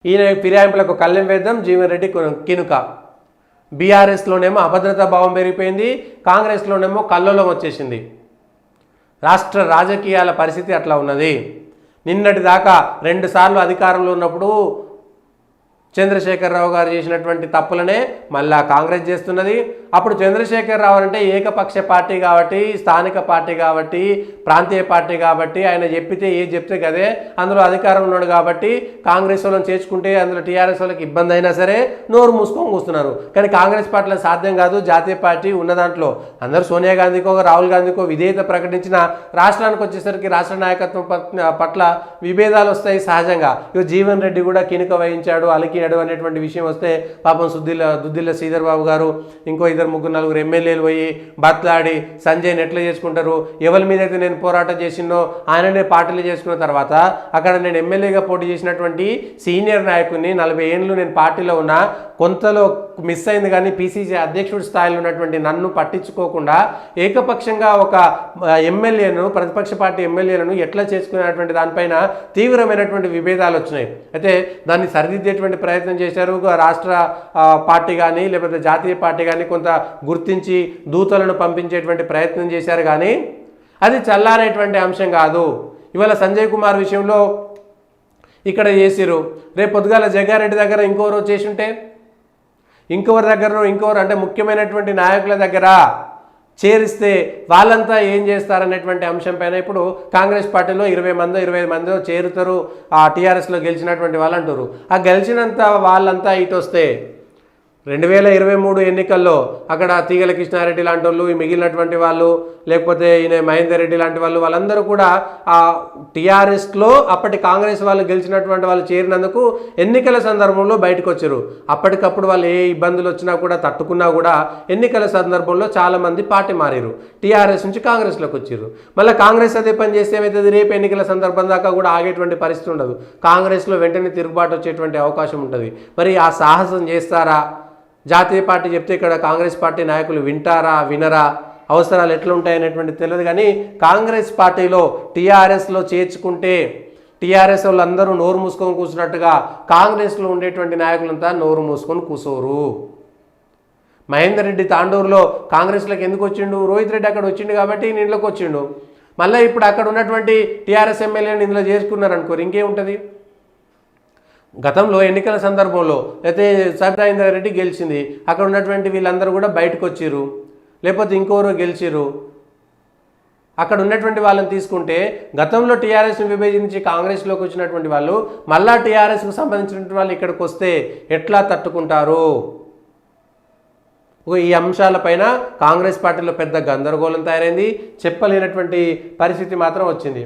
ఈయన ఫిరాయింపులకు కళ్ళెం వేద్దాం జీవన్ రెడ్డి కినుక. బీఆర్ఎస్లోనేమో అభద్రతా భావం పెరిగిపోయింది, కాంగ్రెస్లోనేమో కల్లోలం వచ్చేసింది. రాష్ట్ర రాజకీయాల పరిస్థితి అట్లా ఉన్నది. నిన్నటి దాకా 2 సార్లు అధికారంలో ఉన్నప్పుడు చంద్రశేఖరరావు గారు చేసినటువంటి తప్పులనే మళ్ళా కాంగ్రెస్ చేస్తున్నది. అప్పుడు చంద్రశేఖరరావు అంటే ఏకపక్ష పార్టీ కాబట్టి, స్థానిక పార్టీ కాబట్టి, ప్రాంతీయ పార్టీ కాబట్టి ఆయన చెప్పితే ఏది చెప్తే కదే అందులో అధికారం ఉన్నాడు కాబట్టి కాంగ్రెస్ వాళ్ళని చేర్చుకుంటే అందులో టీఆర్ఎస్ వాళ్ళకి ఇబ్బంది అయినా సరే నోరు మూసుకొని కూస్తున్నారు. కానీ కాంగ్రెస్ పార్టీలో సాధ్యం కాదు. జాతీయ పార్టీ ఉన్న దాంట్లో అందరూ సోనియా గాంధీకో రాహుల్ గాంధీకో విధేయత ప్రకటించిన రాష్ట్రానికి వచ్చేసరికి రాష్ట్ర నాయకత్వం పట్ల విభేదాలు వస్తాయి సహజంగా. ఇక జీవన్ రెడ్డి కూడా కినుక వహించాడు, అలికినాడు అనేటువంటి విషయం వస్తే పాపం దుద్దిల్ల శ్రీధర్ బాబు గారు ఇంకో 2-3-4 ఎమ్మెల్యేలు పోయి బట్లాడి సంజయ్ని ఎట్లా చేసుకుంటారు, ఎవరి మీద అయితే నేను పోరాటం చేసినో ఆయననే పార్టీలు చేసుకున్న తర్వాత అక్కడ నేను ఎమ్మెల్యేగా పోటీ చేసినటువంటి సీనియర్ నాయకుడిని 40 ఏళ్ళు నేను పార్టీలో ఉన్నా కొంతలో మిస్ అయింది. కానీ పీసీసీ అధ్యక్షుడి స్థాయిలో ఉన్నటువంటి నన్ను పట్టించుకోకుండా ఏకపక్షంగా ఒక ఎమ్మెల్యేను, ప్రతిపక్ష పార్టీ ఎమ్మెల్యేలను ఎట్లా చేసుకునేటువంటి దానిపైన తీవ్రమైనటువంటి విభేదాలు వచ్చినాయి. అయితే దాన్ని సరిదిద్దేటువంటి ప్రయత్నం చేశారు. రాష్ట్ర పార్టీ కానీ లేకపోతే జాతీయ పార్టీ కానీ కొంత గుర్తించి దూతలను పంపించేటువంటి ప్రయత్నం చేశారు. కానీ అది చల్లారేటువంటి అంశం కాదు. ఇవాళ సంజయ్ కుమార్ విషయంలో ఇక్కడ చేసిరు, రేపు పొద్దుగాల జగ్గారెడ్డి దగ్గర ఇంకోరు చేసి ఉంటే ఇంకొకరి దగ్గర ఇంకొకరు అంటే ముఖ్యమైనటువంటి నాయకుల దగ్గర చేరిస్తే వాళ్ళంతా ఏం చేస్తారనేటువంటి అంశం పైన ఇప్పుడు కాంగ్రెస్ పార్టీలో 20 మందో చేరుతారు. ఆ టీఆర్ఎస్లో గెలిచినటువంటి వాళ్ళు అంటారు. ఆ గెలిచినంత వాళ్ళంతా ఇటు వస్తే 2023 ఎన్నికల్లో అక్కడ తీగల కృష్ణారెడ్డి లాంటి వాళ్ళు, మిగిలినటువంటి వాళ్ళు, లేకపోతే ఈయన మహేందర్ రెడ్డి లాంటి వాళ్ళు, వాళ్ళందరూ కూడా ఆ టీఆర్ఎస్లో అప్పటి కాంగ్రెస్ వాళ్ళు గెలిచినటువంటి వాళ్ళు చేరినందుకు ఎన్నికల సందర్భంలో బయటకు వచ్చారు. అప్పటికప్పుడు వాళ్ళు ఏ ఇబ్బందులు వచ్చినా కూడా తట్టుకున్నా కూడా ఎన్నికల సందర్భంలో చాలామంది పార్టీ మారారు. టీఆర్ఎస్ నుంచి కాంగ్రెస్లోకి వచ్చారు. మళ్ళీ కాంగ్రెస్ అదే పని చేస్తే ఏమవుతుంది, రేపు ఎన్నికల సందర్భం దాకా కూడా ఆగేటువంటి పరిస్థితి ఉండదు. కాంగ్రెస్లో వెంటనే తిరుగుబాటు వచ్చేటువంటి అవకాశం ఉంటుంది. మరి ఆ సాహసం చేస్తారా? జాతీయ పార్టీ చెప్తే ఇక్కడ కాంగ్రెస్ పార్టీ నాయకులు వింటారా, వినరా, అవసరాలు ఎట్లా ఉంటాయనేటువంటి తెలియదు. కానీ కాంగ్రెస్ పార్టీలో టీఆర్ఎస్లో చేర్చుకుంటే టీఆర్ఎస్ వాళ్ళందరూ నోరు మూసుకొని కూర్చున్నట్టుగా కాంగ్రెస్లో ఉండేటువంటి నాయకులంతా నోరు మూసుకొని కూర్చోరు. మహేందర్ రెడ్డి తాండూరులో కాంగ్రెస్లోకి ఎందుకు వచ్చిండు? రోహిత్ రెడ్డి అక్కడ వచ్చిండు కాబట్టి ఇంట్లోకి వచ్చిండు. మళ్ళీ ఇప్పుడు అక్కడ ఉన్నటువంటి టీఆర్ఎస్ ఎమ్మెల్యేని ఇందులో చేర్చుకున్నారు అనుకోరు, ఇంకేముంటుంది? గతంలో ఎన్నికల సందర్భంలో అయితే సబితా ఇంద్రారెడ్డి గెలిచింది, అక్కడ ఉన్నటువంటి వీళ్ళందరూ కూడా బయటకు వచ్చిర్రు, లేకపోతే ఇంకోరు గెలిచిర్రు. అక్కడ ఉన్నటువంటి వాళ్ళని తీసుకుంటే గతంలో టీఆర్ఎస్ని విభజించి కాంగ్రెస్లోకి వచ్చినటువంటి వాళ్ళు మళ్ళా టీఆర్ఎస్కు సంబంధించినటువంటి వాళ్ళు ఇక్కడికి వస్తే ఎట్లా తట్టుకుంటారు? ఈ అంశాలపైన కాంగ్రెస్ పార్టీలో పెద్ద గందరగోళం తయారైంది. చెప్పలేనటువంటి పరిస్థితి మాత్రం వచ్చింది.